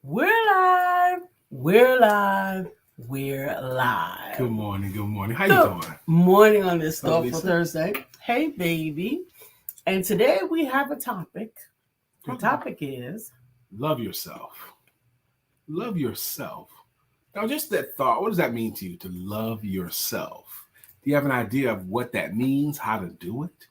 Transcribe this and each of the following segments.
We're live. We're live. We're live. Good morning. Good morning. How you doing? Morning on this Hello, thoughtful Lisa. Thursday. Hey, baby. And today we have a topic. The topic is love yourself. Love yourself. Now, just that thought, what does that mean to you to love yourself? Do you have an idea of what that means, how to do it?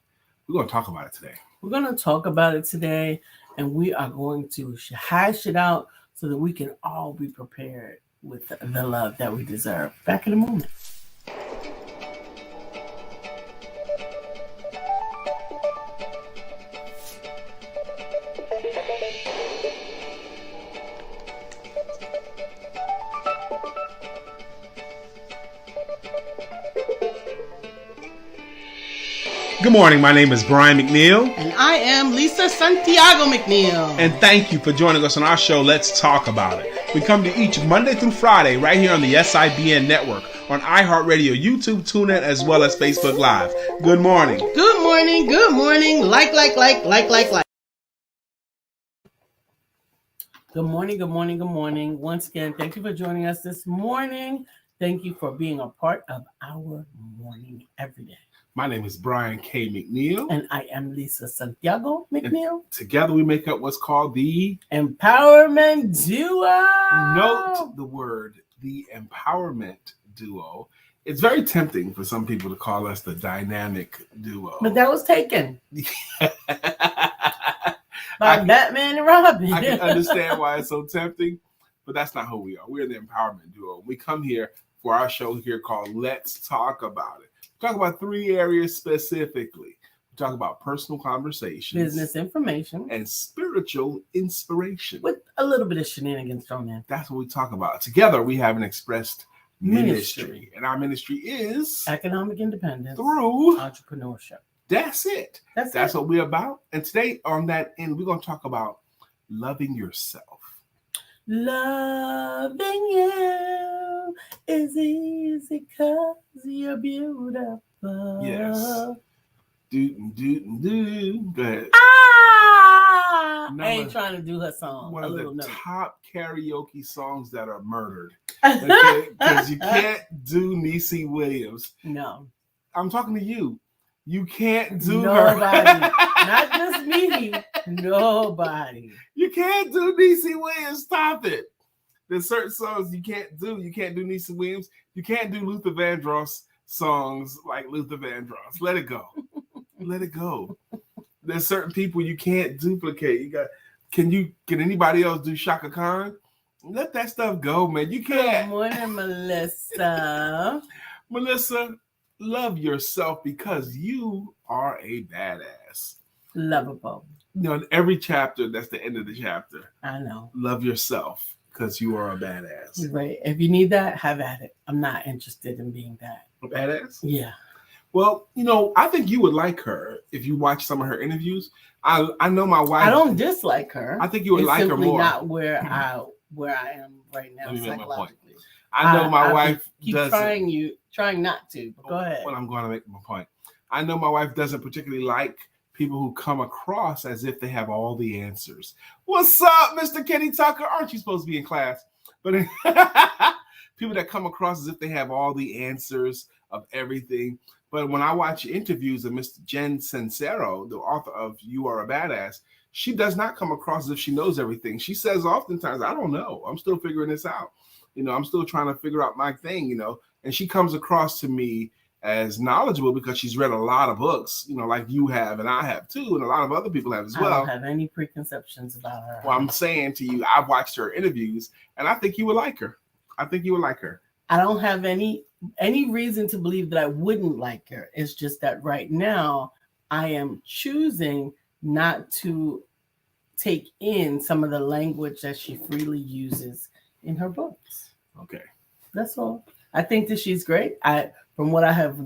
We're going to talk about it today. We're going to talk about it today, and we are going to hash it out so that we can all be prepared with the love that we deserve. Back in a moment. Good morning. My name is Brian McNeill. And I am Lisa Santiago McNeill. And thank you for joining us on our show, Let's Talk About It. We come to each Monday through Friday right here on the SIBN network, on iHeartRadio, YouTube, TuneIn, as well as Facebook Live. Good morning. Good morning. Good morning. Like. Good morning. Good morning. Good morning. Once again, thank you for joining us this morning. Thank you for being a part of our morning every day. My name is Brian K. McNeill. And I am Lisa Santiago McNeill. And together we make up what's called the Empowerment Duo. Note the word, the Empowerment Duo. It's very tempting for some people to call us the Dynamic Duo. But that was taken by Batman and Robin. I can understand why it's so tempting, but that's not who we are. We're the Empowerment Duo. We come here for our show here called Let's Talk About It. Talk about three areas specifically. We talk about personal conversations, business information, and spiritual inspiration. With a little bit of shenanigans thrown in. That's what we talk about. Together, we have an expressed ministry. And our ministry is economic independence through entrepreneurship. That's it. That's what we're about. And today, on that end, we're going to talk about loving yourself. Loving you is easy because you're beautiful. Yes. Go ahead. I ain't trying to do her song. One of the top karaoke songs that are murdered. Okay? Because you can't do Niecy Williams. No. I'm talking to you. You can't do nobody. her. Not just me. Nobody. You can't do Niecy Williams. Stop it. There's certain songs you can't do. You can't do Niecy Williams. You can't do Luther Vandross songs like Luther Vandross. Let it go. Let it go. There's certain people you can't duplicate. You got. Can anybody else do Shaka Khan? Let that stuff go, man. You can't. Good morning, Melissa. Melissa, love yourself because you are a badass. Lovable. You know, in every chapter, that's the end of the chapter. I know. Love yourself because you are a badass. Right. If you need that, have at it. I'm not interested in being that. A badass? Yeah. Well, you know, I think you would like her if you watch some of her interviews. I know my wife. I don't dislike her. I think you would like her more. Not where I am right now psychologically. I know my wife keep doesn't. trying not to. But go ahead. Well, I'm going to make my point. I know my wife doesn't particularly like people who come across as if they have all the answers. What's up, Mr. Kenny Tucker? Aren't you supposed to be in class? But people that come across as if they have all the answers of everything. But when I watch interviews of Miss Jen Sincero, the author of You Are a Badass, she does not come across as if she knows everything. She says oftentimes, I don't know. I'm still figuring this out. You know, I'm still trying to figure out my thing, you know. And she comes across to me as knowledgeable because she's read a lot of books, you know, like you have and I have too, and a lot of other people have as well. I don't have any preconceptions about her. Well, I'm saying to you, I've watched her interviews, and I think you would like her. I think you would like her. I don't have any reason to believe that I wouldn't like her. It's just that right now I am choosing not to take in some of the language that she freely uses in her books. Okay. That's all. I think that she's great. From what I have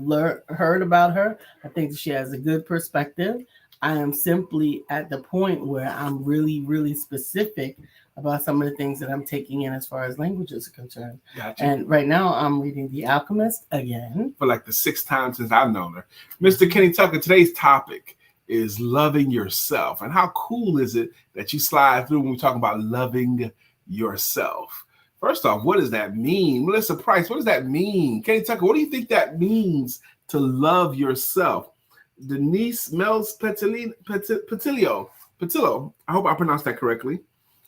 heard about her, I think that she has a good perspective. I am simply at the point where I'm really, really specific about some of the things that I'm taking in as far as languages are concerned. Gotcha. And right now I'm reading The Alchemist again. For like the 6th time since I've known her. Mr. Kenny Tucker, today's topic is loving yourself. And how cool is it that you slide through when we talk about loving yourself. First off, what does that mean? Melissa Price, what does that mean? Kenny Tucker, what do you think that means to love yourself? Denise Mel's Petillo, I hope I pronounced that correctly.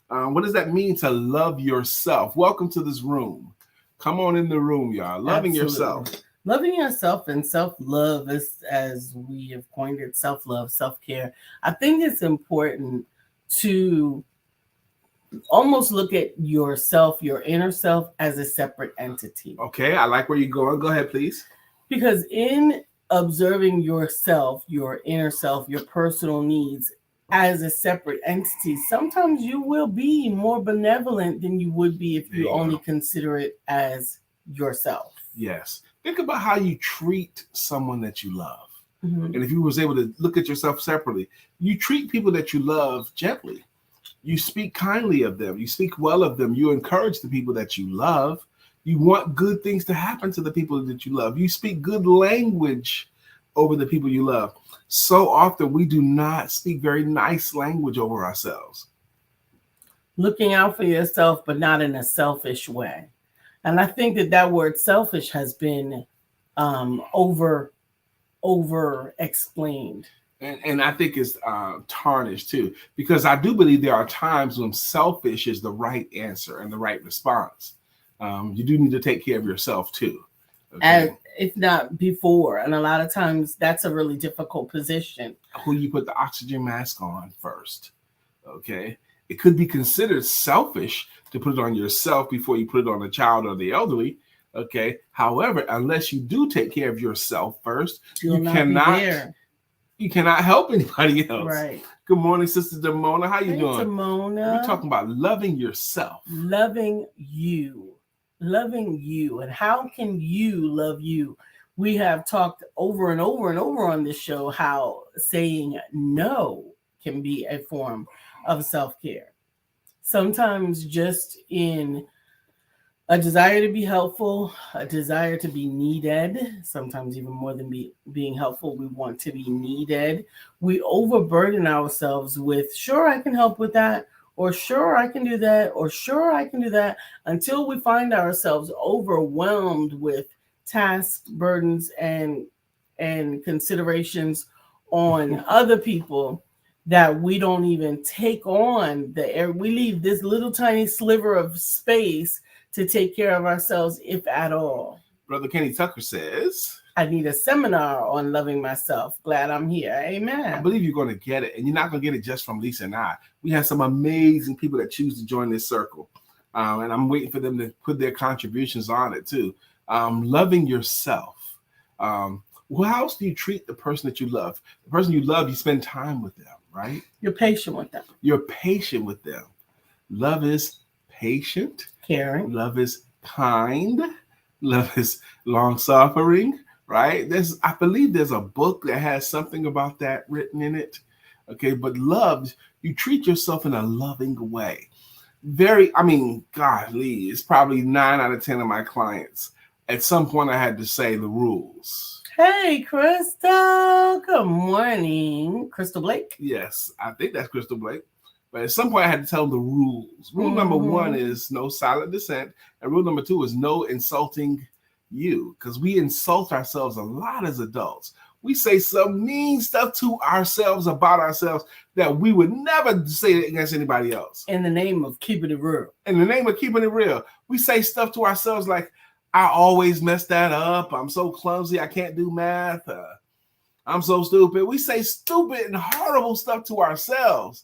What does that mean to love yourself? Welcome to this room. Come on in the room, y'all. Loving yourself. Loving yourself and self-love is, as we have coined it, self-love, self-care. I think it's important to almost look at yourself, your inner self, as a separate entity. Okay, I like where you're going. Go ahead, please. Because in observing yourself, your inner self, your personal needs as a separate entity, sometimes you will be more benevolent than you would be if you only consider it as yourself. Yes. Think about how you treat someone that you love. Mm-hmm. And if you was able to look at yourself separately, you treat people that you love gently. You speak kindly of them. You speak well of them. You encourage the people that you love. You want good things to happen to the people that you love. You speak good language over the people you love. So often we do not speak very nice language over ourselves. Looking out for yourself, but not in a selfish way. And I think that word selfish has been over explained. And I think it's tarnished too, because I do believe there are times when selfish is the right answer and the right response. You do need to take care of yourself too. Okay? As if not before. And a lot of times that's a really difficult position. Who you put the oxygen mask on first. Okay. It could be considered selfish to put it on yourself before you put it on a child or the elderly. Okay. However, unless you do take care of yourself first, you cannot help anybody else. Right. Good morning, Sister Demona. How you doing? Demona. We're talking about loving yourself. Loving you. And how can you love you? We have talked over and over and over on this show how saying no can be a form of self-care. Sometimes just in a desire to be helpful, a desire to be needed, sometimes even more than being helpful, we want to be needed. We overburden ourselves with, sure, I can help with that, or sure, I can do that, or sure, I can do that, until we find ourselves overwhelmed with tasks, burdens, and considerations on other people that we don't even take on the air. We leave this little tiny sliver of space to take care of ourselves, if at all. Brother Kenny Tucker says, I need a seminar on loving myself. Glad I'm here. Amen. I believe you're going to get it. And you're not going to get it just from Lisa and I. We have some amazing people that choose to join this circle. And I'm waiting for them to put their contributions on it too. Loving yourself. How else do you treat the person that you love? The person you love, you spend time with them, right? You're patient with them. You're patient with them. Love is patient. Caring. Love is kind. Love is long-suffering, right? I believe there's a book that has something about that written in it. Okay, but love, you treat yourself in a loving way. Golly, it's probably 9 out of 10 of my clients. At some point, I had to say the rules. Hey, Crystal. Good morning. Crystal Blake? Yes, I think that's Crystal Blake. But at some point, I had to tell them the rules. Rule number 1 is no silent dissent. And rule number 2 is no insulting you. Because we insult ourselves a lot as adults. We say some mean stuff to ourselves about ourselves that we would never say against anybody else. In the name of keeping it real. In the name of keeping it real. We say stuff to ourselves like, I always mess that up. I'm so clumsy. I can't do math. I'm so stupid. We say stupid and horrible stuff to ourselves.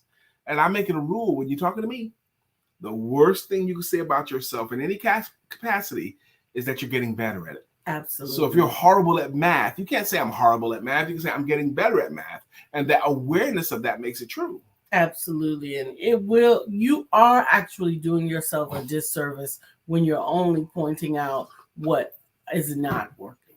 And I make it a rule when you're talking to me, the worst thing you can say about yourself in any capacity is that you're getting better at it. Absolutely. So if you're horrible at math, you can't say I'm horrible at math. You can say I'm getting better at math. And that awareness of that makes it true. Absolutely. And you are actually doing yourself a disservice when you're only pointing out what is not working.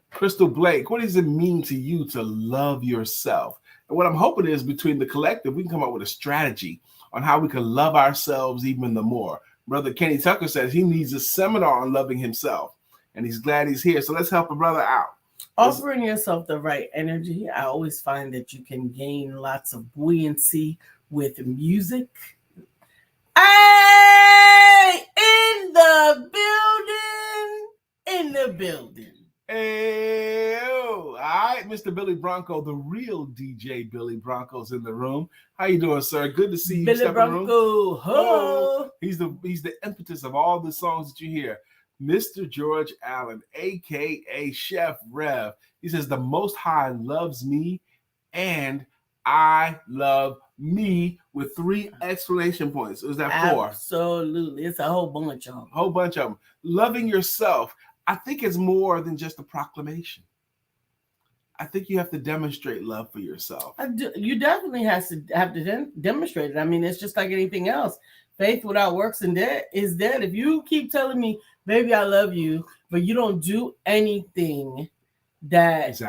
Crystal Blake, what does it mean to you to love yourself? And what I'm hoping is between the collective, we can come up with a strategy on how we can love ourselves even the more. Brother Kenny Tucker says he needs a seminar on loving himself, and he's glad he's here. So let's help a brother out. Offering yourself the right energy. I always find that you can gain lots of buoyancy with music. Hey! in the building. In the building. Hey, all right, Mr. Billy Bronco, the real DJ Billy Bronco's in the room. How you doing, sir? Good to see you. Billy Step Bronco, in the room. ho! He's the impetus of all the songs that you hear. Mr. George Allen, aka Chef Rev. He says the Most High loves me, and I love me with 3 exclamation points. Is that 4? Absolutely, it's a whole bunch of them. Whole bunch of them. Loving yourself. I think it's more than just a proclamation. I think you have to demonstrate love for yourself. You definitely have to demonstrate it. I mean, it's just like anything else. Faith without works is dead. If you keep telling me, baby, I love you, but you don't do anything that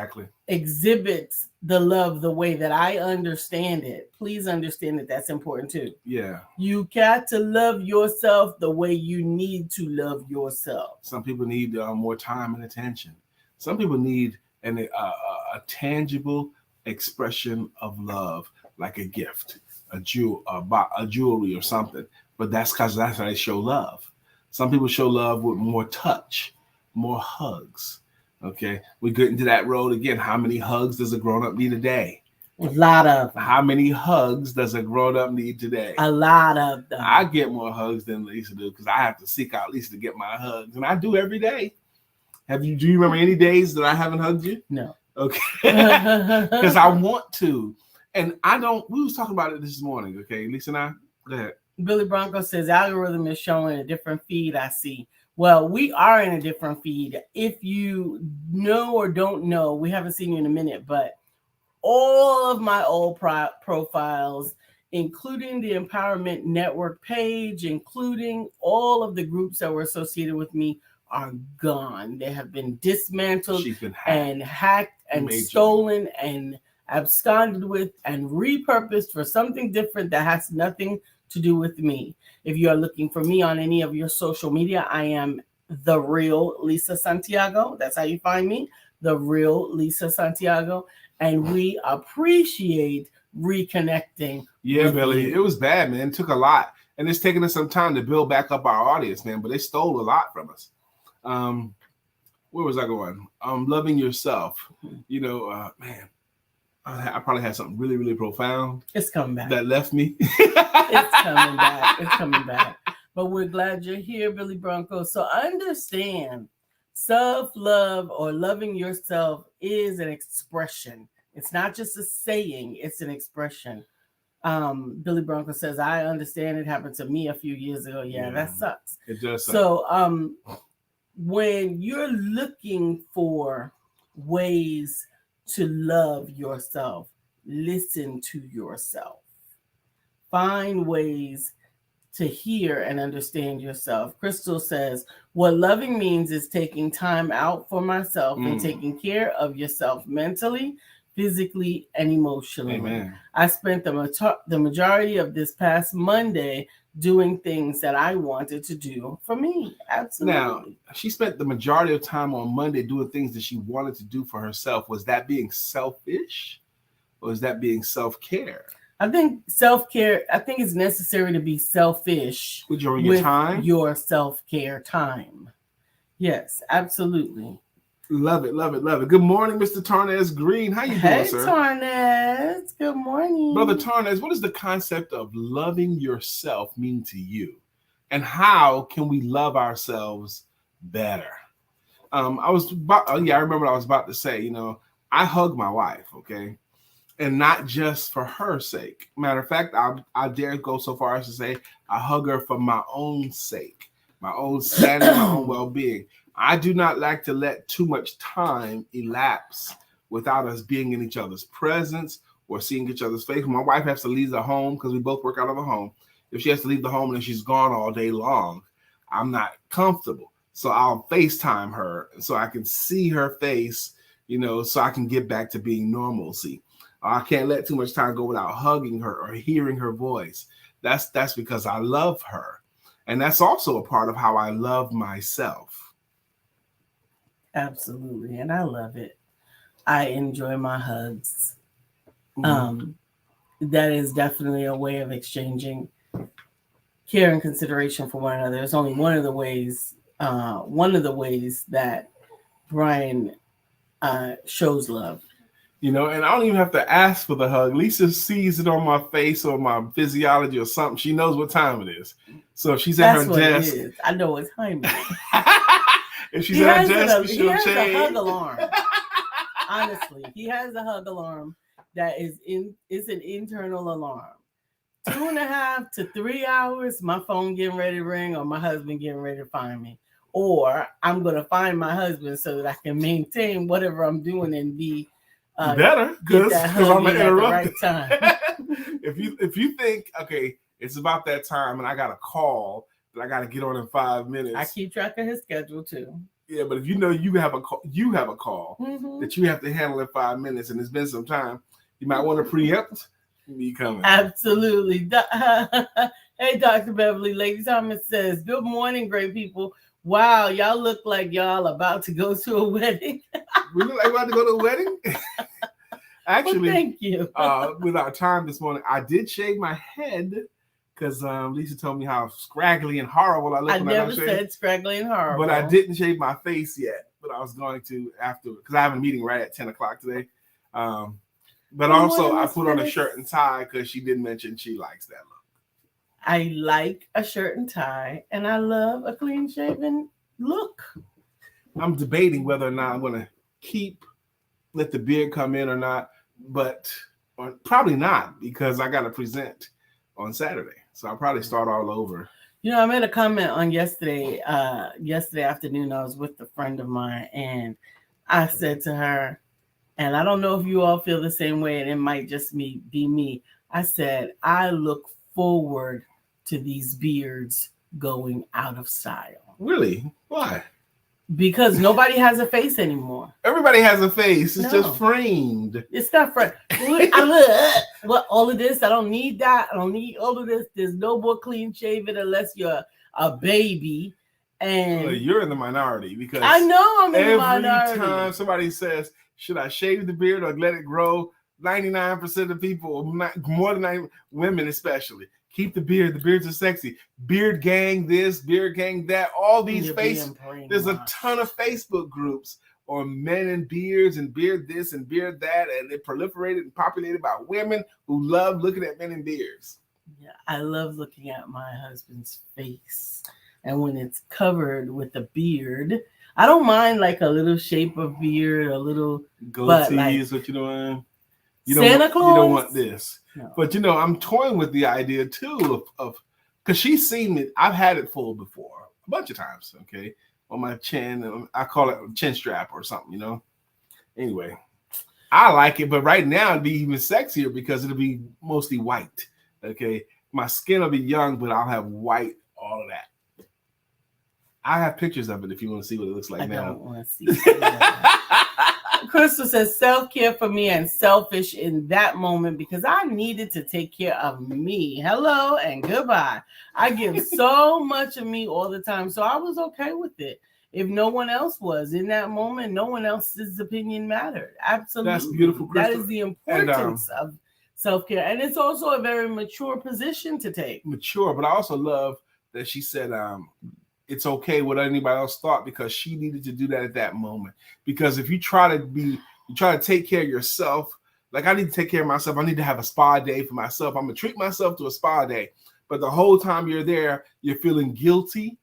exhibits the love the way that I understand it, please understand that that's important too. Yeah. You got to love yourself the way you need to love yourself. Some people need more time and attention. Some people need a tangible expression of love, like a gift, a jewelry or something. But that's because that's how they show love. Some people show love with more touch, more hugs. Okay, we get into that road again. How many hugs does a grown-up need a day? A lot of them. How many hugs does a grown-up need today? A lot of them. I get more hugs than Lisa do because I have to seek out Lisa to get my hugs, and I do every day. Do you remember any days that I haven't hugged you? No. Okay. Because I want to. And I don't, we was talking about it this morning, okay? Lisa and I, go ahead. Billy Bronco says, algorithm is showing a different feed I see. Well, we are in a different feed. If you know or don't know, we haven't seen you in a minute, but all of my old profiles, including the Empowerment Network page, including all of the groups that were associated with me, are gone. They have been dismantled and hacked and stolen and absconded with and repurposed for something different that has nothing to do with me. If you are looking for me on any of your social media, I am the real Lisa Santiago. That's how you find me, the real Lisa Santiago. And we appreciate reconnecting. Yeah, Billy, it was bad, man. It took a lot. And it's taken us some time to build back up our audience, man. But they stole a lot from us. Where was I going? Loving yourself. You know, man, I probably had something really, really profound. It's coming back. That left me. It's coming back. It's coming back. But we're glad you're here, Billy Bronco. So understand, self-love or loving yourself is an expression. It's not just a saying, it's an expression. Billy Bronco says, I understand it happened to me a few years ago. Yeah, that sucks. It does suck. So when you're looking for ways to love yourself, listen to yourself. Find ways to hear and understand yourself. Crystal says, what loving means is taking time out for myself and taking care of yourself mentally, physically, and emotionally. Amen. I spent the majority of this past Monday doing things that I wanted to do for me. Absolutely. Now, she spent the majority of time on Monday doing things that she wanted to do for herself. Was that being selfish, or is that being self-care? I think self-care, I think it's necessary to be selfish with your time, your self-care time. Yes, absolutely. Love it, love it, love it. Good morning, Mr. Tarnez Green. How you doing, sir? Hey, Tarnez. Good morning. Brother Tarnez, what does the concept of loving yourself mean to you? And how can we love ourselves better? I remember what I was about to say. You know, I hug my wife, okay? And not just for her sake. Matter of fact, I dare go so far as to say I hug her for my own sake, my own sanity, my own well-being. I do not like to let too much time elapse without us being in each other's presence or seeing each other's face. My wife has to leave the home because we both work out of the home. If she has to leave the home and she's gone all day long, I'm not comfortable. So I'll FaceTime her so I can see her face, you know, so I can get back to being normalcy. I can't let too much time go without hugging her or hearing her voice. That's because I love her. And that's also a part of how I love myself. Absolutely. And I love it. I enjoy my hugs. That is definitely a way of exchanging care and consideration for one another. It's only one of the ways that Brian shows love. And I don't even have to ask for the hug. Lisa sees it on my face or my physiology or something. She knows what time it is. So if she's at That's her what desk, it is. I know what time it is. if she's at her desk, he she'll has change. a hug alarm. Honestly, he has a hug alarm that it's an internal alarm. 2.5 to 3 hours, my phone getting ready to ring, or my husband getting ready to find me, or I'm gonna find my husband so that I can maintain whatever I'm doing and be better because I'm gonna interrupt at the right time. if you think, okay, it's about that time and I got a call that I got to get on in 5 minutes, I keep track of his schedule too. Yeah, but if you know you have a call that you have to handle in 5 minutes and it's been some time, you might want to preempt me coming. Absolutely. Hey, Dr. Beverly. Lady Thomas says, good morning, great people. Wow, y'all look like y'all about to go to a wedding. We look like we're about to go to a wedding? Actually, well, thank you. With our time this morning, I did shave my head because Lisa told me how scraggly and horrible I look. I never said scraggly and horrible. But I didn't shave my face yet. But I was going to after because I have a meeting right at 10 o'clock today. But also I put on a shirt and tie because she did mention she likes that look. I like a shirt and tie, and I love a clean shaven look. I'm debating whether or not I'm going to let the beard come in or not, but probably not because I got to present on Saturday. So I'll probably start all over. I made a comment on yesterday afternoon. I was with a friend of mine, and I said to her, and I don't know if you all feel the same way, and it might just be me. I said, I look forward to these beards going out of style. Really? Why? Because nobody has a face anymore. Everybody has a face. It's just framed. It's not framed. What all of this? I don't need that. I don't need all of this. There's no more clean shaven unless you're a baby. And you're in the minority because I know I'm in the minority. Every time somebody says, should I shave the beard or let it grow? 99% of people, more than 90, women especially, keep the beard. The beards are sexy. Beard gang this, beard gang that. All these there's a ton of Facebook groups on men and beards and beard this and beard that, and they're proliferated and populated by women who love looking at men in beards. Yeah, I love looking at my husband's face, and when it's covered with a beard, I don't mind like a little shape of beard, a little goatee is what you're doing. Santa Claus. You don't want this. No. But I'm toying with the idea too of because she's seen it. I've had it full before a bunch of times. Okay, on my chin, I call it a chin strap or something. Anyway, I like it, but right now it'd be even sexier because it'll be mostly white. Okay, my skin will be young, but I'll have white, all of that. I have pictures of it if you want to see what it looks like now. I don't want to see that. Crystal says self-care for me and selfish in that moment because I needed to take care of me. Hello and goodbye. I give so much of me all the time. So I was okay with it. If no one else was in that moment, no one else's opinion mattered. Absolutely. That's beautiful, Crystal. That is the importance of self-care. And it's also a very mature position to take. Mature, but I also love that she said it's okay what anybody else thought because she needed to do that at that moment. Because if you try to take care of yourself, like I need to take care of myself. I need to have a spa day for myself. I'm going to treat myself to a spa day. But the whole time you're there, you're feeling guilty.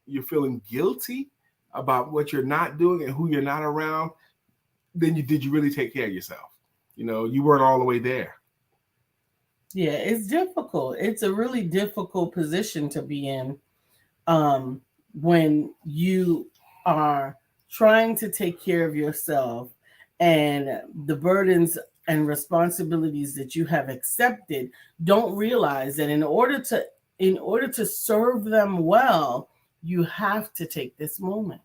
You're feeling guilty about what you're not doing and who you're not around. Then did you really take care of yourself? You weren't all the way there. Yeah, it's difficult. It's a really difficult position to be in. When you are trying to take care of yourself and the burdens and responsibilities that you have accepted, don't realize that in order to serve them well, you have to take this moment.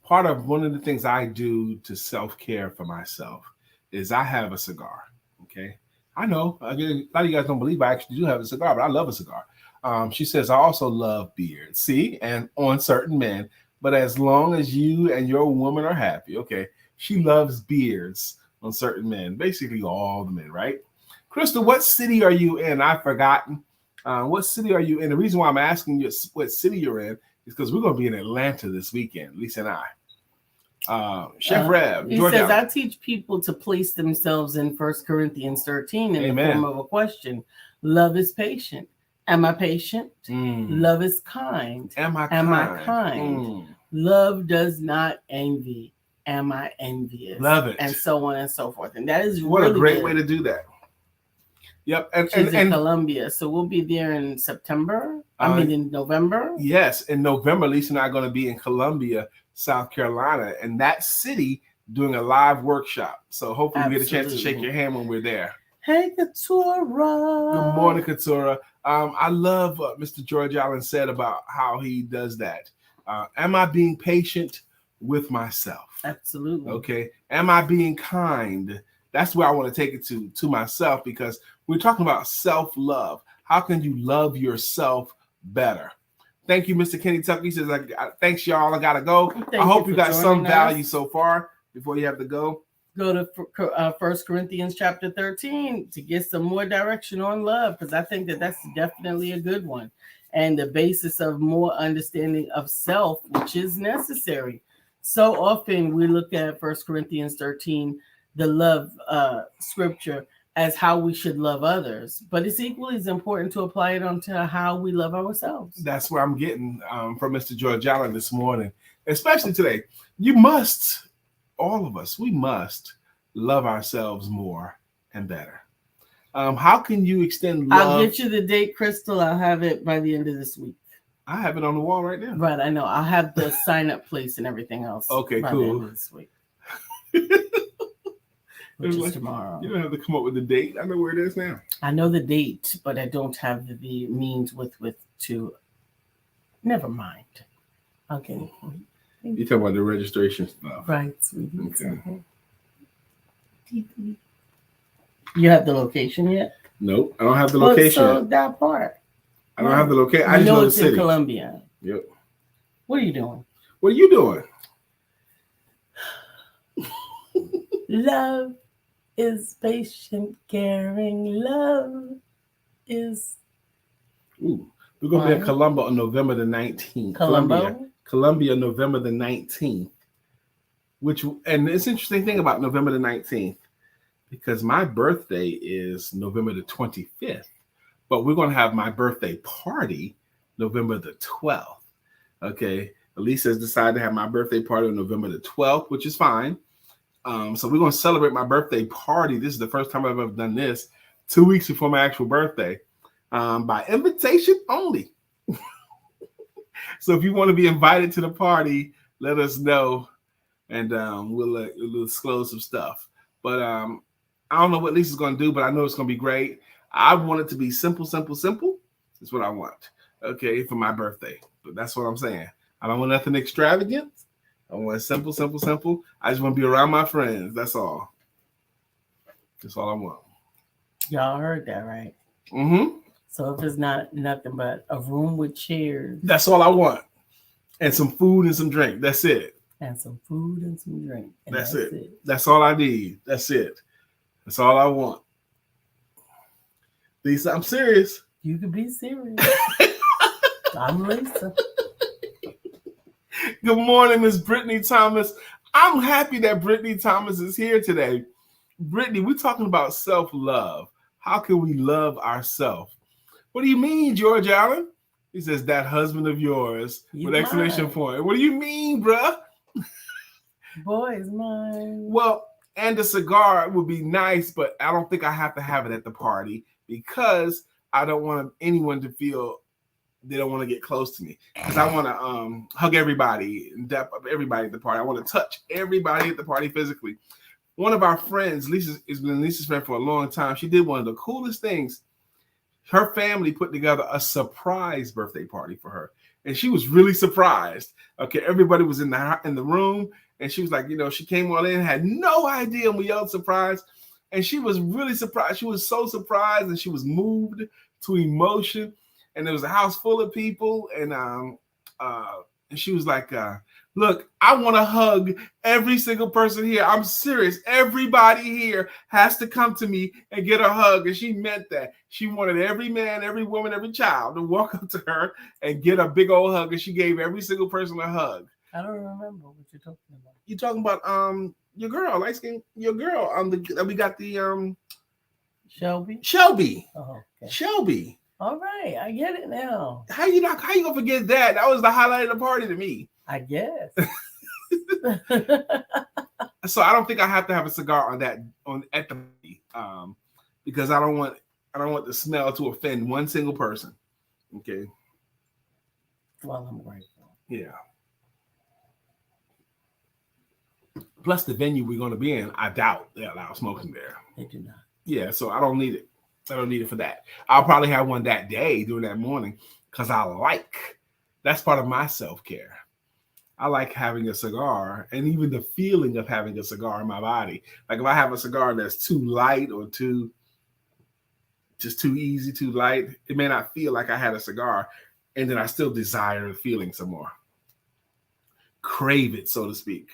Part of one of the things I do to self-care for myself is I have a cigar. Okay. I know a lot of you guys don't believe I actually do have a cigar, but I love a cigar. She says, I also love beards. See, and on certain men, but as long as you and your woman are happy, okay. She loves beards on certain men, basically all the men, right? Crystal, what city are you in? I've forgotten. What city are you in? The reason why I'm asking you what city you're in is because we're going to be in Atlanta this weekend, Lisa and I. Chef Rev, He George says, Allen. I teach people to place themselves in 1 Corinthians 13 in Amen. the form of a question. Love is patient. Am I patient? Love is kind. Am I kind? Love does not envy. Am I envious? Love it. And so on and so forth. And that is what really a great good. way to do that. Yep. She's in Columbia. So we'll be there in September. In November. Yes, in November, Lisa and I are going to be in Columbia, South Carolina, and that city doing a live workshop. So hopefully we get a chance to shake your hand when we're there. Hey, Katura. Good morning, Katura. I love what Mr. George Allen said about how he does that. Am I being patient with myself? Absolutely. Okay. Am I being kind? That's where I want to take it to myself, because we're talking about self-love. How can you love yourself better? Thank you, Mr. Kenny Tucker. He says, thanks, y'all. I got to go. I hope you got some value so far before you have to go. Go to 1 Corinthians chapter 13 to get some more direction on love, because I think that's definitely a good one. And the basis of more understanding of self, which is necessary. So often we look at 1 Corinthians 13, the love scripture, as how we should love others, but it's equally as important to apply it onto how we love ourselves. That's where I'm getting from Mr. George Allen this morning, especially today. You must, all of us, we must love ourselves more and better. How can you extend love? I'll get you the date, Crystal. I'll have it by the end of this week. I have it on the wall right now. Right, I know. I'll have the sign up place and everything else. Okay, by cool. The end of this week. Which is tomorrow. You don't have to come up with the date. I know where it is now. I know the date, but I don't have the means with to. Never mind. Okay. You're talking about the registration stuff. Right, sweetie. Okay. You have the location yet? Nope, I don't have the location so yet. That part. I don't have the location. I just know it's the city. In Columbia. Yep. What are you doing? What are you doing? Love is patient, caring. Love is. Ooh, we're going to be in Columbia on November the 19th. Columbia, November the 19th. And it's an interesting thing about November the 19th, because my birthday is November the 25th, but we're going to have my birthday party November the 12th. Okay. Elise has decided to have my birthday party on November the 12th, which is fine. So we're going to celebrate my birthday party. This is the first time I've ever done this, 2 weeks before my actual birthday, by invitation only. So if you want to be invited to the party, let us know, and we'll disclose some stuff. But I don't know what Lisa's going to do, but I know it's going to be great. I want it to be simple. That's what I want, okay, for my birthday. But that's what I'm saying. I don't want nothing extravagant. I want simple. I just want to be around my friends. That's all. That's all I want. Y'all heard that, right? Mm-hmm. So if it's not nothing but a room with chairs. That's all I want. And some food and some drink. That's it. And some food and some drink. And that's it. That's all I need. That's it. That's all I want. Lisa, I'm serious. You can be serious. I'm Lisa. Good morning, Miss Brittany Thomas. I'm happy that Brittany Thomas is here today. Brittany, we're talking about self-love. How can we love ourselves? What do you mean, George Allen? He says, that husband of yours, with exclamation point. What do you mean, bruh? Boy, is mine. Well, and a cigar would be nice, but I don't think I have to have it at the party, because I don't want anyone to feel they don't want to get close to me, because I want to hug everybody and dap up everybody at the party. I want to touch everybody at the party physically. One of our friends, Lisa, has been Lisa's friend for a long time. She did one of the coolest things. Her family put together a surprise birthday party for her, and she was really surprised. Okay, everybody was in the room, and she was like, she came on in, had no idea, and we yelled surprise, and she was really surprised. She was so surprised, and she was moved to emotion. And there was a house full of people, and And she was like, look, I want to hug every single person here. I'm serious. Everybody here has to come to me and get a hug. And she meant that. She wanted every man, every woman, every child to walk up to her and get a big old hug. And she gave every single person a hug. I don't remember what you're talking about. You're talking about your girl, light skin, your girl. We got the Shelby. Oh, okay. Shelby. All right, I get it now. How you gonna forget that? That was the highlight of the party to me. I guess. So I don't think I have to have a cigar at the party, because I don't want the smell to offend one single person. Okay. Well, I'm grateful. Yeah. Plus the venue we're going to be in, I doubt they allow smoking there. They do not. Yeah, so I don't need it. I don't need it for that. I'll probably have one that day during that morning because that's part of my self-care. I like having a cigar and even the feeling of having a cigar in my body. Like if I have a cigar that's too light or too easy, too light, it may not feel like I had a cigar, and then I still desire the feeling some more. Crave it, so to speak.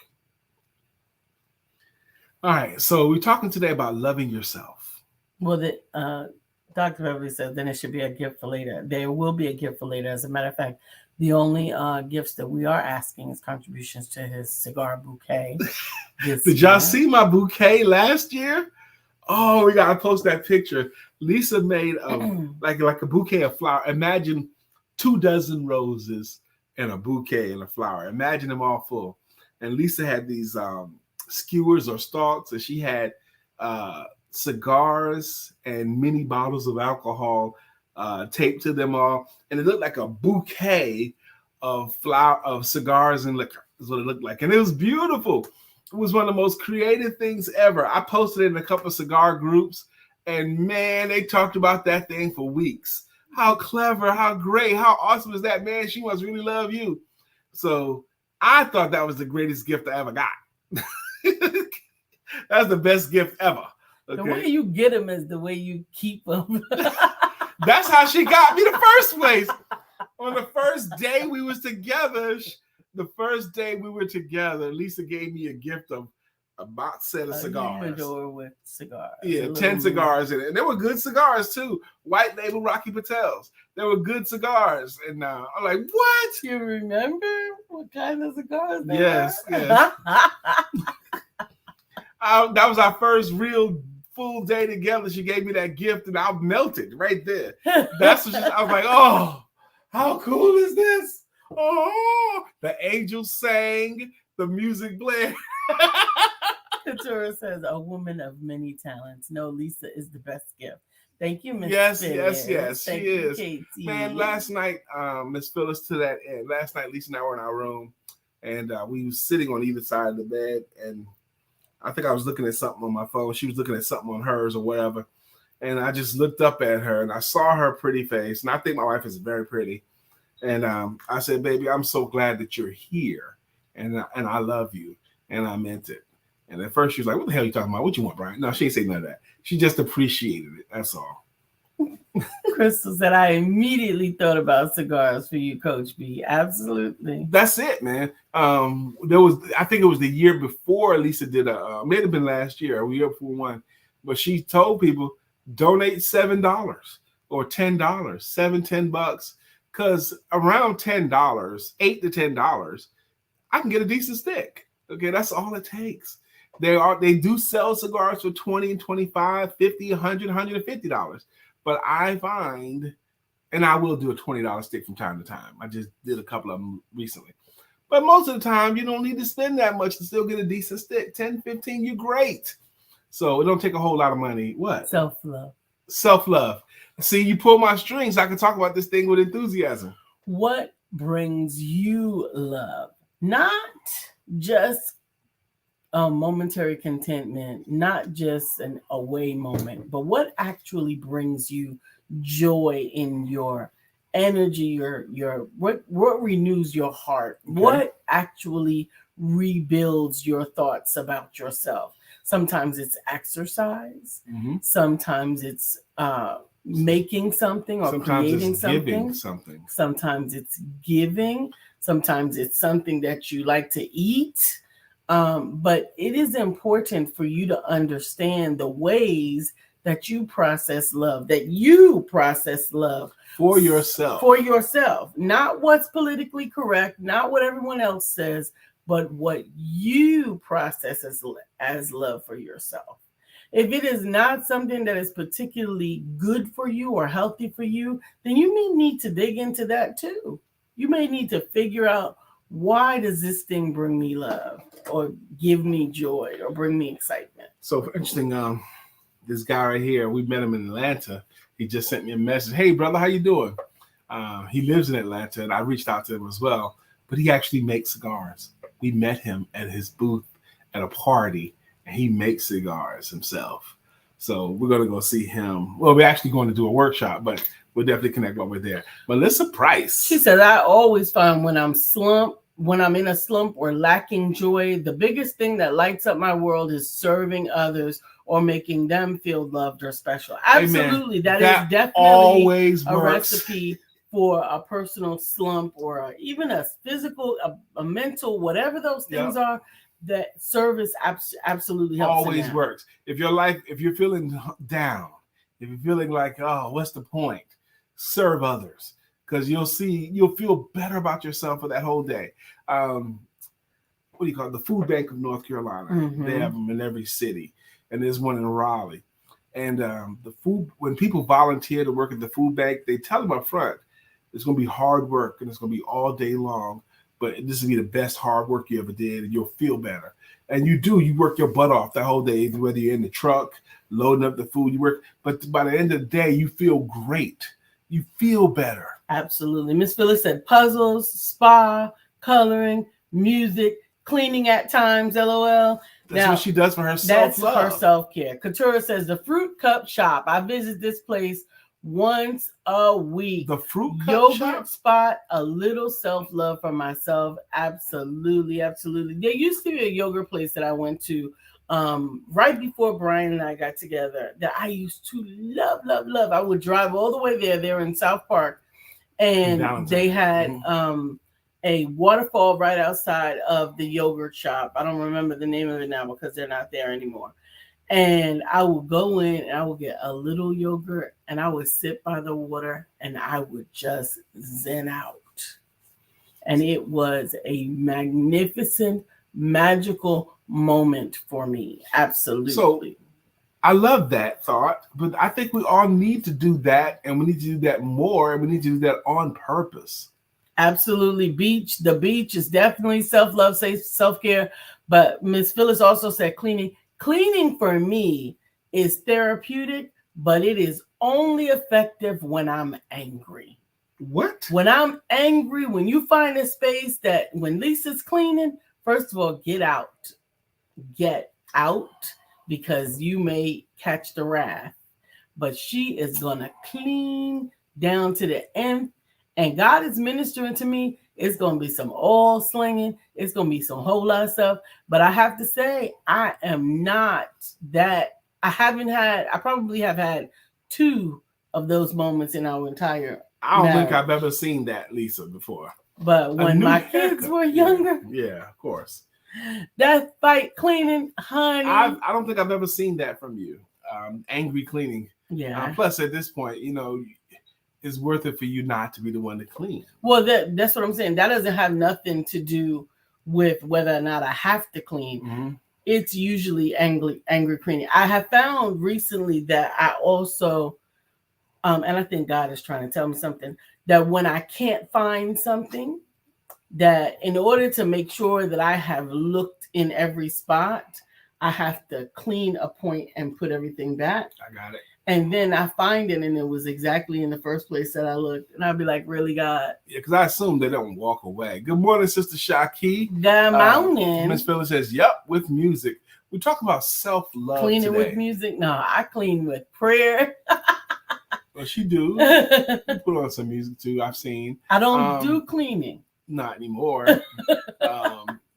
All right, so we're talking today about loving yourself. Well, Dr. Beverly said then it should be a gift for later. There will be a gift for later. As a matter of fact, the only gifts that we are asking is contributions to his cigar bouquet. Did y'all see my bouquet last year? Oh, we gotta post that picture. Lisa made like a bouquet of flowers. Imagine 24 roses and a bouquet and a flower. Imagine them all full. And Lisa had these skewers or stalks, and she had cigars and mini bottles of alcohol taped to them all, and it looked like a bouquet of cigars and liquor is what it looked like, and it was beautiful. It was one of the most creative things ever. I posted it in a couple of cigar groups, and man, they talked about that thing for weeks. How clever, how great, how awesome is that, man? She must really love you. So I thought that was the greatest gift I ever got. That's the best gift ever. Okay. The way you get them is the way you keep them. That's how she got me the first place. On the first day we was together, Lisa gave me a gift of a box set of cigars. Humidor with cigars. Yeah, 10 cigars in it. And they were good cigars too. White label Rocky Patels. They were good cigars. And I'm like, what? You remember what kind of cigars they Yes, were? yes. That was our first real full day together. She gave me that gift and I melted right there. That's what I was like, oh, how cool is this? Oh, the angels sang, the music blared. Katura says, a woman of many talents. No, Lisa is the best gift. Thank you, Miss Yes, Phyllis. yes, Thank she you, is. Katie. Man, last night, Miss Phyllis, to that end, last night, Lisa and I were in our room, and we were sitting on either side of the bed, and I think I was looking at something on my phone. She was looking at something on hers or whatever, and I just looked up at her, and I saw her pretty face, and I think my wife is very pretty, and I said, baby, I'm so glad that you're here, and I love you, and I meant it. And at first she was like, what the hell are you talking about? What you want, Brian? No, she didn't say none of that. She just appreciated it. That's all. Crystal said, I immediately thought about cigars for you, Coach B. Absolutely. That's it, man. I think it was the year before Lisa did may have been last year or the year before one, but she told people donate $7 or $10, $10, because around $10, $8 to $10, I can get a decent stick. Okay, that's all it takes. They do sell cigars for $20 and $25, $50, $100, $150. But I find, and I will do a $20 stick from time to time. I just did a couple of them recently. But most of the time, you don't need to spend that much to still get a decent stick. 10, 15, you're great. So it don't take a whole lot of money. What? Self-love. Self-love. See, you pull my strings. I can talk about this thing with enthusiasm. What brings you love? Not just a momentary contentment, not just an away moment, but what actually brings you joy in your energy, what renews your heart, okay. What actually rebuilds your thoughts about yourself. Sometimes it's exercise, sometimes it's making something or Sometimes creating it's giving something. something. Sometimes it's giving. Sometimes it's something that you like to eat. But it is important for you to understand the ways that you process love, For yourself. for yourself, not what's politically correct, not what everyone else says, but what you process as love for yourself. If it is not something that is particularly good for you or healthy for you, then you may need to dig into that too. You may need to figure out, why does this thing bring me love or give me joy or bring me excitement? So interesting. This guy right here, we met him in Atlanta. He just sent me a message. Hey, brother, how you doing? He lives in Atlanta, and I reached out to him as well. But he actually makes cigars. We met him at his booth at a party, and he makes cigars himself. So we're going to go see him. Well, we're actually going to do a workshop, but we'll definitely connect while we're there. Melissa Price. She said, I always find when I'm in a slump or lacking joy, the biggest thing that lights up my world is serving others or making them feel loved or special. Absolutely. That is definitely always a works. recipe for a personal slump or even a physical, a mental, whatever those things are. That service absolutely helps. Always works. If you're feeling down, if you're feeling like, oh, what's the point? Serve others, because you'll feel better about yourself for that whole day. What do you call it? The Food Bank of North Carolina. Mm-hmm. They have them in every city, and there's one in Raleigh. And when people volunteer to work at the food bank, they tell them up front, it's going to be hard work and it's going to be all day long, but this will be the best hard work you ever did, and you'll feel better. And you work your butt off that whole day, whether you're in the truck, loading up the food, you work, but by the end of the day, you feel great. You feel better. Absolutely. Miss Phyllis said puzzles, spa, coloring, music, cleaning at times, LOL. That's what she does for her self-love. That's her self-care. Katura says the Fruit Cup Shop. I visit this place once a week. The Fruit Cup Yogurt Shop? spot, a little self-love for myself. Absolutely, absolutely. There used to be a yogurt place that I went to right before Brian and I got together that I used to love. I would drive all the way there. They're in South Park. And they had a waterfall right outside of the yogurt shop. I don't remember the name of it now because they're not there anymore. And I would go in and I would get a little yogurt and I would sit by the water and I would just zen out. And it was a magnificent, magical moment for me. Absolutely. So I love that thought, but I think we all need to do that, and we need to do that more, and we need to do that on purpose. Absolutely. The beach is definitely self-love, self-care. But Miss Phyllis also said cleaning. Cleaning for me is therapeutic, but it is only effective when I'm angry. What? When I'm angry, when you find a space that when Lisa's cleaning, first of all, get out. Get out, because you may catch the wrath. But she is going to clean down to the end. And God is ministering to me. It's going to be some oil slinging. It's going to be some whole lot of stuff. But I have to say, I am not that. I probably have had 2 of those moments in our entire I don't marriage. think I've ever seen that, Lisa, before. But when my kids were younger. Yeah, of course. That fight cleaning, honey. I don't think I've ever seen that from you. Angry cleaning. Yeah. Plus, at this point, it's worth it for you not to be the one to clean. Well, that's what I'm saying. That doesn't have nothing to do with whether or not I have to clean. Mm-hmm. It's usually angry cleaning. I have found recently that I also, and I think God is trying to tell me something, that when I can't find something, that in order to make sure that I have looked in every spot, I have to clean a point and put everything back. I got it. And then I find it, and it was exactly in the first place that I looked. And I'd be like, really, God? Yeah, because I assume they don't walk away. Good morning, Sister Shaki. Good morning. Miss Phyllis says, yep, with music. We talk about self-love Cleaning today. with music? No, I clean with prayer. Well, she do. You put on some music, too, I've seen. I don't do cleaning. Not anymore.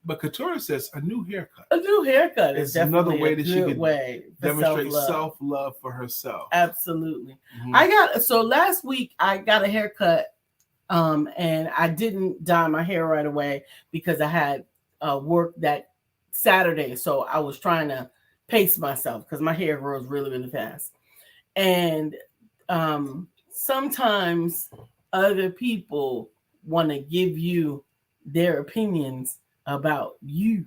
But Katura says a new haircut. A new haircut is another definitely way a that she good could way for demonstrate self-love. self-love for herself. Absolutely. Mhm. So last week I got a haircut, and I didn't dye my hair right away because I had work that Saturday. So I was trying to pace myself because my hair grows really, really fast. And sometimes other people want to give you their opinions about you.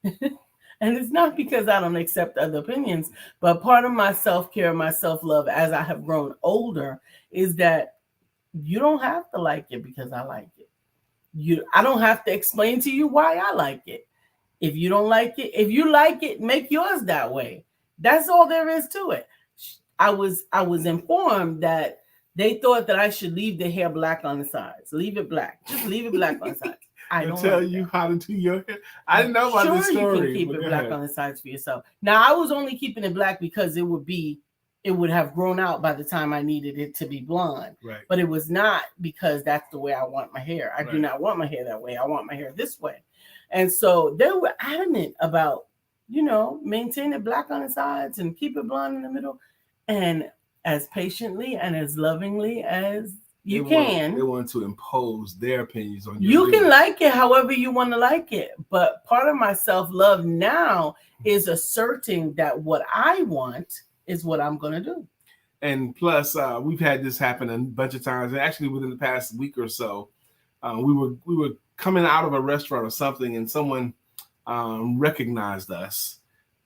And it's not because I don't accept other opinions, but part of my self-care, my self-love as I have grown older is that you don't have to like it because I like it. I don't have to explain to you why I like it. If you don't like it, if you like it, make yours that way. That's all there is to it. I was informed that they thought that I should leave the hair black on the sides. Leave it black. Just leave it black on the sides. I don't tell like you that. how to do your hair. I didn't know about this story. Sure, you can keep it black on the sides for yourself. Now, I was only keeping it black because it would have grown out by the time I needed it to be blonde. Right. But it was not because that's the way I want my hair. I Right. do not want my hair that way. I want my hair this way. And so they were adamant about, maintain it black on the sides and keep it blonde in the middle. And as patiently and as lovingly as you can. They want to impose their opinions on you. You can like it however you want to like it. But part of my self-love now is asserting that what I want is what I'm going to do. And plus, we've had this happen a bunch of times. And actually, within the past week or so, we were coming out of a restaurant or something, and someone recognized us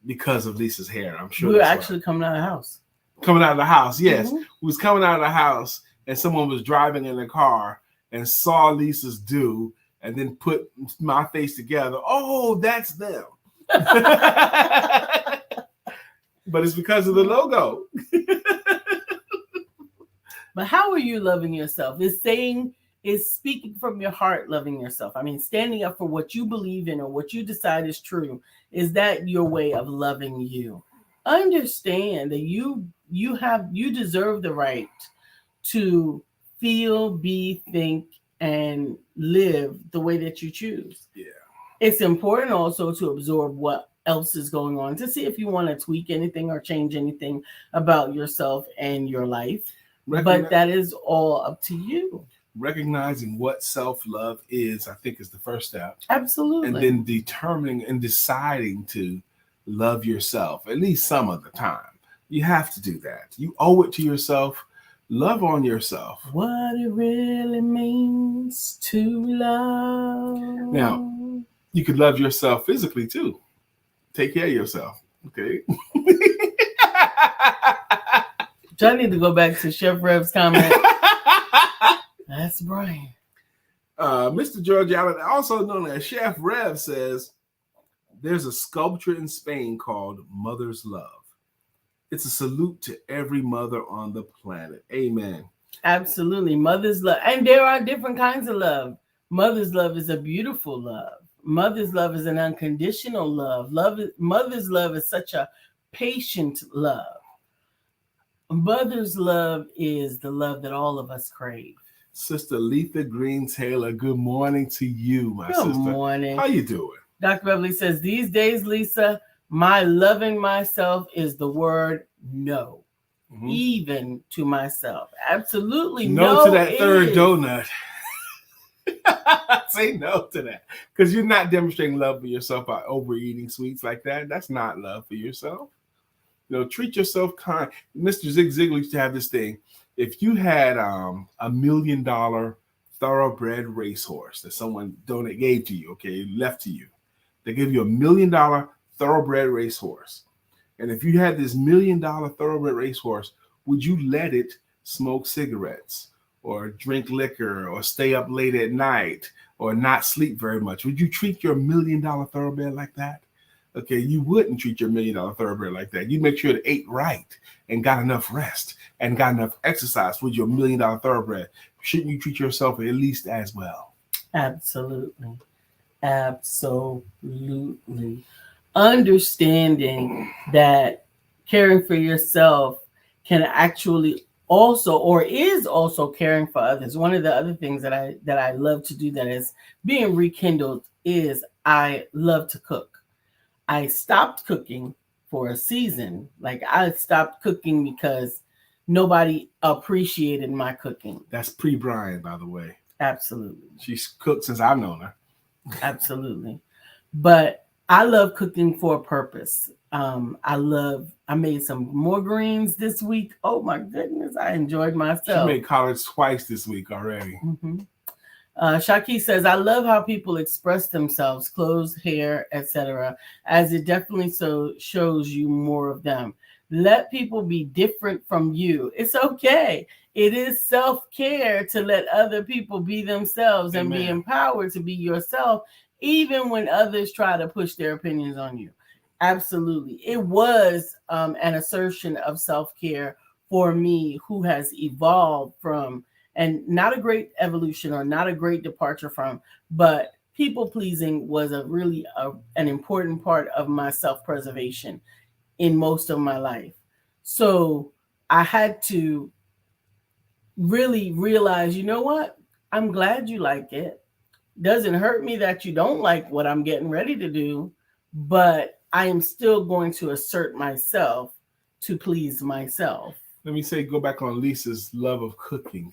because of Lisa's hair. I'm sure we were actually coming out of the house. Coming out of the house, yes. Mm-hmm. We was coming out of the house, and someone was driving in the car and saw Lisa's do, and then put my face together. Oh, that's them. But it's because of the logo. But how are you loving yourself? Is speaking from your heart loving yourself. I mean, standing up for what you believe in or what you decide is true. Is that your way of loving you? Understand that you deserve the right to feel, be, think, and live the way that you choose. Yeah. It's important also to absorb what else is going on to see if you want to tweak anything or change anything about yourself and your life. But that is all up to you. Recognizing what self-love is, I think, is the first step. Absolutely. And then determining and deciding to love yourself at least some of the time. You have to do that. You owe it to yourself. Love on yourself. What it really means to love. Now, you could love yourself physically too. Take care of yourself. Okay. Do I need to go back to Chef Rev's comment? That's Brian. Mr. George Allen, also known as Chef Rev, says there's a sculpture in Spain called Mother's Love. It's a salute to every mother on the planet. Amen. Absolutely. Mother's love. And there are different kinds of love. Mother's love is a beautiful love. Mother's love is an unconditional love. Mother's love is such a patient love. Mother's love is the love that all of us crave. Sister Letha Green Taylor, good morning to you, my sister. Good morning. How you doing? Dr. Beverly says, these days, Lisa, my loving myself is the word no. Mm-hmm. Even to myself. Absolutely no to that third donut. Say no to that. Because you're not demonstrating love for yourself by overeating sweets like that. That's not love for yourself. Treat yourself kind. Mr. Zig Ziglar used to have this thing. If you had $1 million thoroughbred racehorse that someone gave to you, okay, left to you, they give you $1 million thoroughbred racehorse. And if you had this $1 million thoroughbred racehorse, would you let it smoke cigarettes or drink liquor or stay up late at night or not sleep very much? Would you treat your $1 million thoroughbred like that? Okay, you wouldn't treat your $1 million thoroughbred like that. You'd make sure it ate right and got enough rest and got enough exercise with your $1 million thoroughbred. Shouldn't you treat yourself at least as well? Absolutely. Absolutely. Understanding that caring for yourself can actually also, or is also, caring for others. One of the other things that I love to do that is being rekindled is I love to cook. I stopped cooking for a season. Like I stopped cooking because nobody appreciated my cooking. That's pre-Brian, by the way. Absolutely. She's cooked since I've known her. Absolutely. But I love cooking for a purpose. I made some more greens this week. Oh my goodness, I enjoyed myself. She made collards twice this week already. Mm-hmm. Shaki says, I love how people express themselves, clothes, hair, etc., as it definitely so shows you more of them. Let people be different from you. It's okay. It is self-care to let other people be themselves and be empowered to be yourself, even when others try to push their opinions on you. Absolutely. It was an assertion of self-care for me, who has evolved from, and not a great evolution or not a great departure from, but people pleasing was an important part of my self-preservation in most of my life. So I had to really realize, you know what? I'm glad you like it. Doesn't hurt me that you don't like what I'm getting ready to do, but I am still going to assert myself to please myself. Let me go back on Lisa's love of cooking.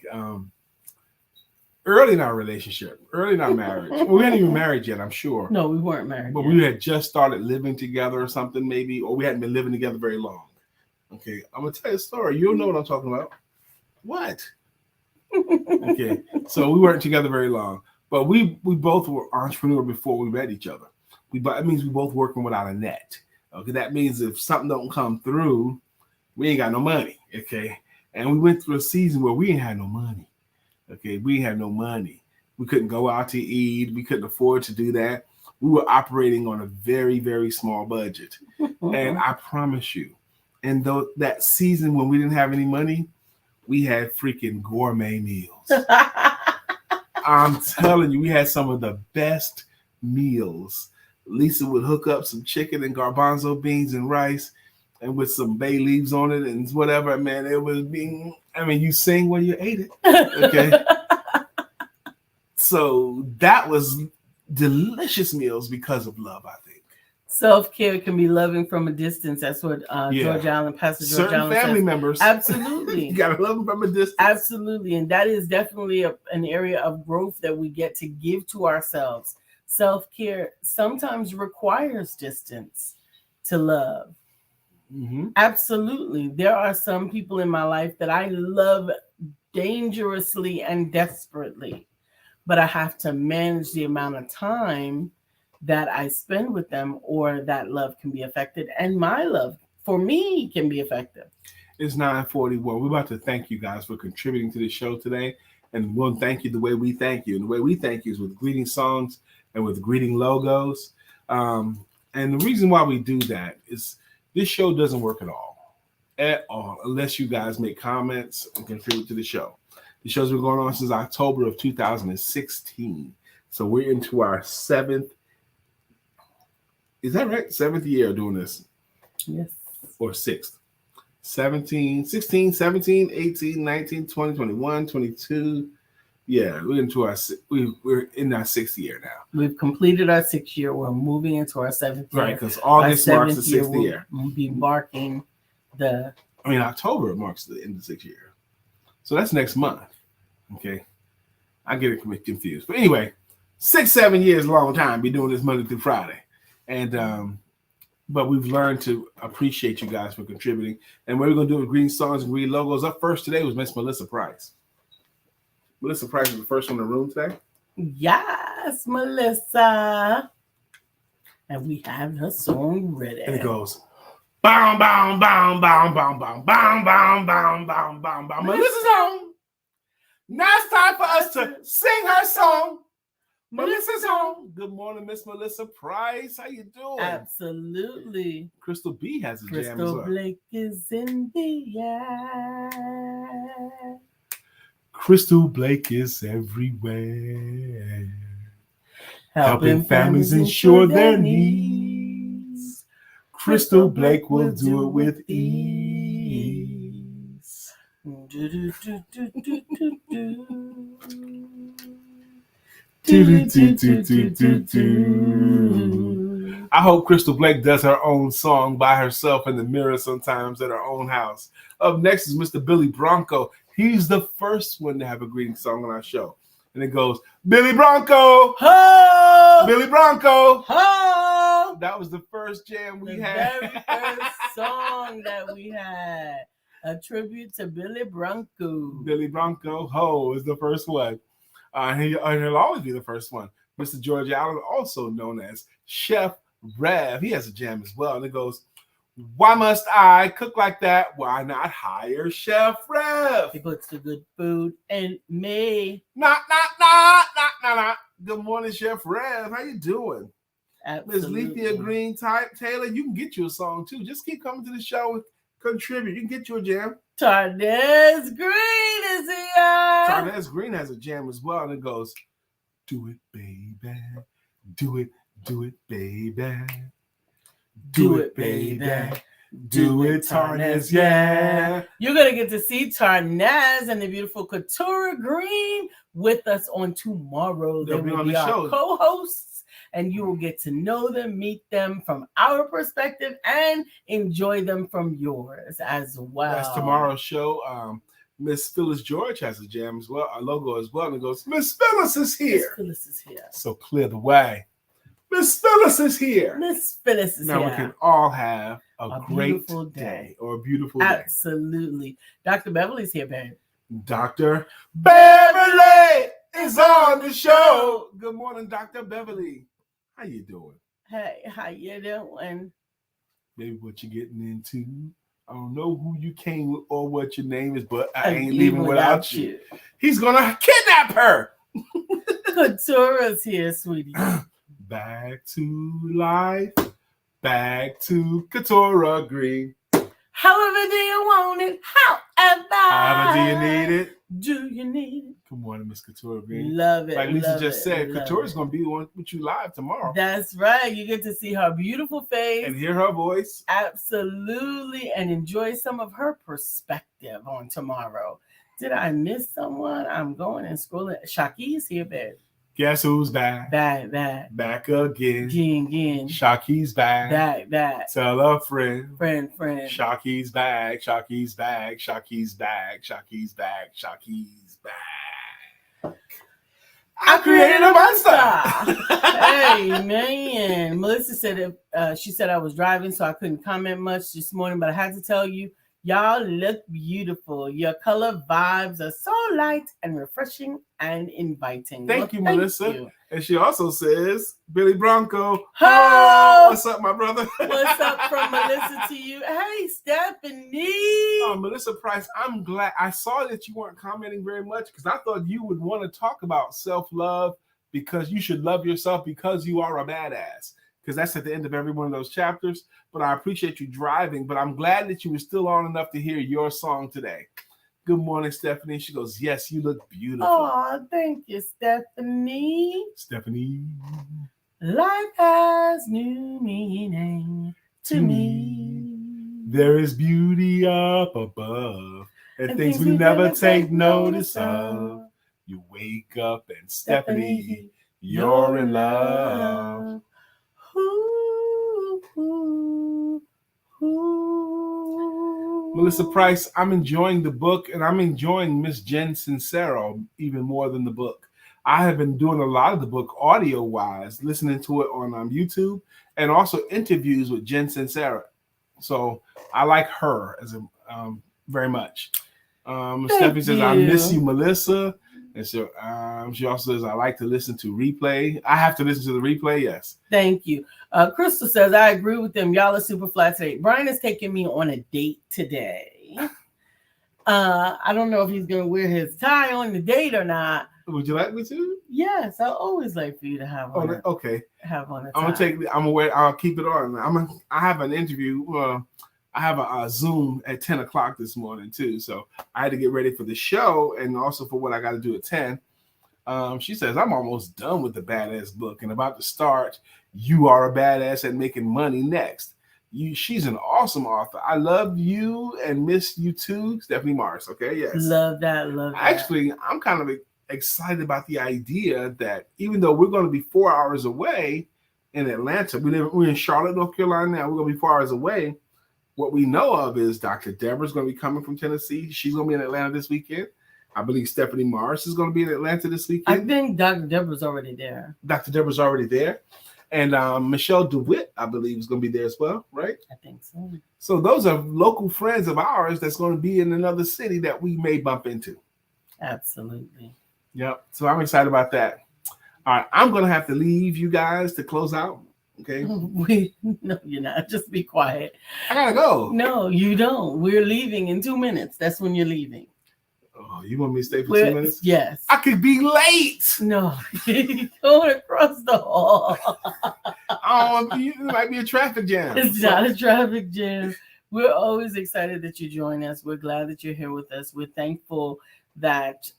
Early in our relationship, early in our marriage, well, we hadn't even married yet, I'm sure. No, we weren't married but yet. We had just started living together or something, maybe, or we hadn't been living together very long. Okay, I'm gonna tell you a story. You'll know what I'm talking about. What? Okay, so we weren't together very long, but we both were entrepreneurs before we met each other. That means we both working without a net. Okay, that means if something don't come through, we ain't got no money. Okay, and we went through a season where we ain't had no money. Okay, we had no money. We couldn't go out to eat. We couldn't afford to do that. We were operating on a very, very small budget. And I promise you, and that season when we didn't have any money, we had freaking gourmet meals. I'm telling you, we had some of the best meals. Lisa would hook up some chicken and garbanzo beans and rice, and with some bay leaves on it and whatever, man, it was being, you sing when you ate it. Okay. So that was delicious meals because of love, I think. Self-care can be loving from a distance. That's what George Allen, Pastor George Certain Allen family says. members. Absolutely. You got to love them from a distance. Absolutely. And that is definitely an area of growth that we get to give to ourselves. Self-care sometimes requires distance to love. Mm-hmm. Absolutely. There are some people in my life that I love dangerously and desperately, but I have to manage the amount of time that I spend with them, or that love can be affected, and my love for me can be affected. It's 9:41. We're about to thank you guys for contributing to the show today, and we'll thank you the way we thank you. And the way we thank you is with greeting songs and with greeting logos. And the reason why we do that is this show doesn't work at all, unless you guys make comments and contribute to the show. The show's been going on since October of 2016. So we're into our seventh, is that right? 7th year doing this. Yes. Or 6th. 17, 16, 17, 18, 19, 20, 21, 22. Yeah, we're in our 6th year now. We've completed our 6th year. We're moving into our 7th year. Right, because August marks the 6th year. We'll be marking October marks the end of the 6th year. So that's next month. Okay. I get it confused. But anyway, 6-7 years, a long time, be doing this Monday through Friday. And but we've learned to appreciate you guys for contributing. And what we're going to do with green songs and green logos. Up first today was Miss Melissa Price. Melissa Price is the first one in the room today. Yes, Melissa. And we have her song ready. And it goes, bow, bow, bow, bow, bow, bow, bow, bow, bow, bow, bow, bow. Melissa's home. Now it's time for us to sing her song. Melissa's home. Good morning, Miss Melissa Price. How you doing? Absolutely. Crystal B has a jam as Crystal well. Blake is in the air. Crystal Blake is everywhere. Helping families ensure their needs. Crystal Blake will do it with ease. I hope Crystal Blake does her own song by herself in the mirror sometimes at her own house. Up next is Mr. Billy Bronco. He's the first one to have a greeting song on our show. And it goes, Billy Bronco! Ho! Billy Bronco! Ho! That was the first jam we The had. very first song that we had. A tribute to Billy Bronco. Billy Bronco, Ho, is the first one. He'll always be the first one. Mr. George Allen, also known as Chef Rev, he has a jam as well. And it goes, why must I cook like that? Why not hire Chef Rev? He puts the good food in me. Knock. Good morning, Chef Rev. How you doing? Miss Lethea Green Taylor, you can get you a song too. Just keep coming to the show and contribute. You can get you a jam. Tarnez Green is here. Tarnez Green has a jam as well. And it goes, do it, baby. Do it, baby. Do it, baby. Do it, Tarnez, yeah. You're going to get to see Tarnez and the beautiful Katura Green with us on tomorrow. They'll be on the our show. Co-hosts, and you will get to know them, meet them from our perspective, and enjoy them from yours as well. That's tomorrow's show. Miss Phyllis George has a jam as well, a logo as well, and it goes, Miss Phyllis is here. Miss Phyllis is here. So clear the way. Miss Phyllis is here. Miss Phyllis is now here. We can all have a great beautiful day. Or a beautiful day. Absolutely. Dr. Beverly's here, babe. Dr. Beverly is on the show. Good morning, Dr. Beverly. How you doing? Hey, how you doing? Maybe what you're getting into. I don't know who you came with or what your name is, but I ain't leaving without you. He's gonna kidnap her. Katura's here, sweetie. Back to life. Back to Katura Green. However do you want it? However do you need it? Do you need it? Good morning, Miss Katura Green. Love it. Like Lisa love just it, said, Katura's going to be one with you live tomorrow. That's right. You get to see her beautiful face. And hear her voice. Absolutely. And enjoy some of her perspective on tomorrow. Did I miss someone? I'm going and scrolling. Shaki's here, babe. Guess who's back? Back again. Again. Shaki's back. Back. Tell a friend. Friend. Shaki's back. Shaki's back. Shaki's back. Shaki's back. Shaki's back. I created a monster. Hey, man. Melissa said she said I was driving, so I couldn't comment much this morning, but I had to tell you, y'all look beautiful. Your color vibes are so light and refreshing and inviting. Thank you, Melissa. You. And she also says, Billy Bronco. Oh, what's up, my brother? What's up from Melissa to you? Hey, Stephanie. Oh, Melissa Price, I'm glad. I saw that you weren't commenting very much because I thought you would want to talk about self-love because you should love yourself because you are a badass. Because that's at the end of every one of those chapters. But I appreciate you driving. But I'm glad that you were still on enough to hear your song today. Good morning, Stephanie. She goes, yes, you look beautiful. Oh, thank you, Stephanie. Stephanie. Life has new meaning to me. There is beauty up above and things we never take notice of. You wake up and Stephanie, you're in love. Melissa Price, I'm enjoying the book and I'm enjoying Miss Jen Sincero even more than the book. I have been doing a lot of the book audio-wise, listening to it on YouTube and also interviews with Jen Sincero. So I like her as very much. Stephanie says, I miss you, Melissa. And so she also says, I like to listen to replay. I have to listen to the replay, yes. Thank you. Crystal says, I agree with them. Y'all are super flat today. Brian is taking me on a date today. I don't know if he's going to wear his tie on the date or not. Would you like me to? Yes, I always like for you to have on. Okay. Have on a tie. I'll keep it on. I have an interview. I have a Zoom at 10 o'clock this morning too. So I had to get ready for the show and also for what I got to do at 10. She says, I'm almost done with the badass book and about to start. You Are a Badass at Making Money next. She's an awesome author. I love you and miss you too. Stephanie Mars. Okay. Yes. Love that. Actually, I'm kind of excited about the idea that even though we're going to be 4 hours away in Atlanta, we're in Charlotte, North Carolina now, we're going to be 4 hours away. What we know of is Dr. Deborah's going to be coming from Tennessee. She's going to be in Atlanta this weekend. I believe Stephanie Morris is going to be in Atlanta this weekend. I think Dr. Deborah's already there. Dr. Deborah's already there. And Michelle DeWitt, I believe, is going to be there as well, right? I think so. So those are local friends of ours that's going to be in another city that we may bump into. Absolutely. Yep. So I'm excited about that. All right. I'm going to have to leave you guys to close out. Okay. No, you're not. Just be quiet. I got to go. No, you don't. We're leaving in 2 minutes. That's when you're leaving. Oh, you want me to stay for 2 minutes? Yes. I could be late. No, going across the hall. Oh, it might be a traffic jam. It's not a traffic jam. We're always excited that you join us. We're glad that you're here with us. We're thankful that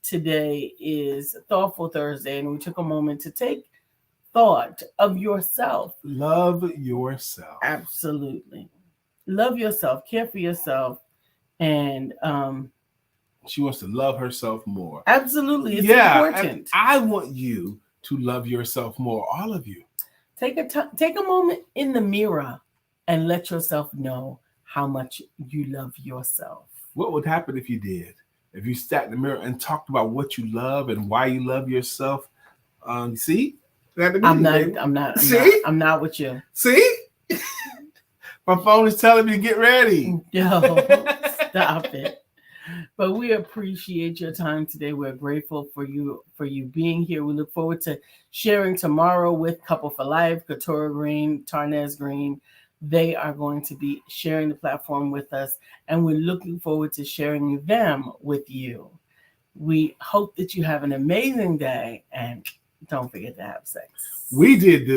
today is Thoughtful Thursday, and we took a moment to take thought of yourself. Love yourself. Absolutely. Love yourself. Care for yourself. And she wants to love herself more. Absolutely. It's important. I want you to love yourself more, all of you. Take a moment in the mirror and let yourself know how much you love yourself. What would happen if you did? If you sat in the mirror and talked about what you love and why you love yourself. See? I'm not with you. See? My phone is telling me to get ready. Yo, stop it. But we appreciate your time today. We're grateful for you being here. We look forward to sharing tomorrow with Couple for Life, Katora Green, Tarnez Green. They are going to be sharing the platform with us, and we're looking forward to sharing them with you. We hope that you have an amazing day, and don't forget to have sex. We did this.